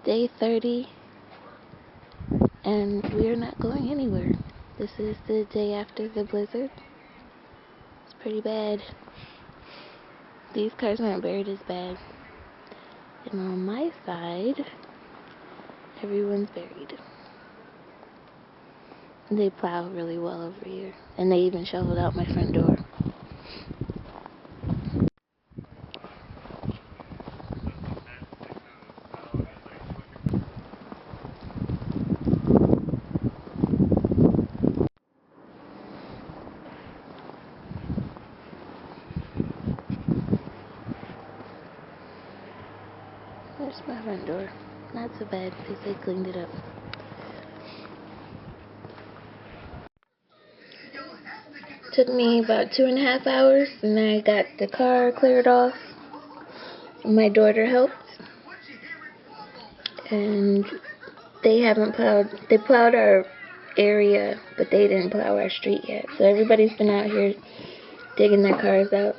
day 30, and we're not going anywhere. This is the day after the blizzard. It's pretty bad. These cars aren't buried as bad. And on my side, everyone's buried. They plow really well over here. And they even shoveled out my front door. There's my front door. Not so bad because they cleaned it up. Took me about 2.5 hours, and I got the car cleared off. My daughter helped, and they haven't plowed. They plowed our area, but they didn't plow our street yet. So everybody's been out here digging their cars out.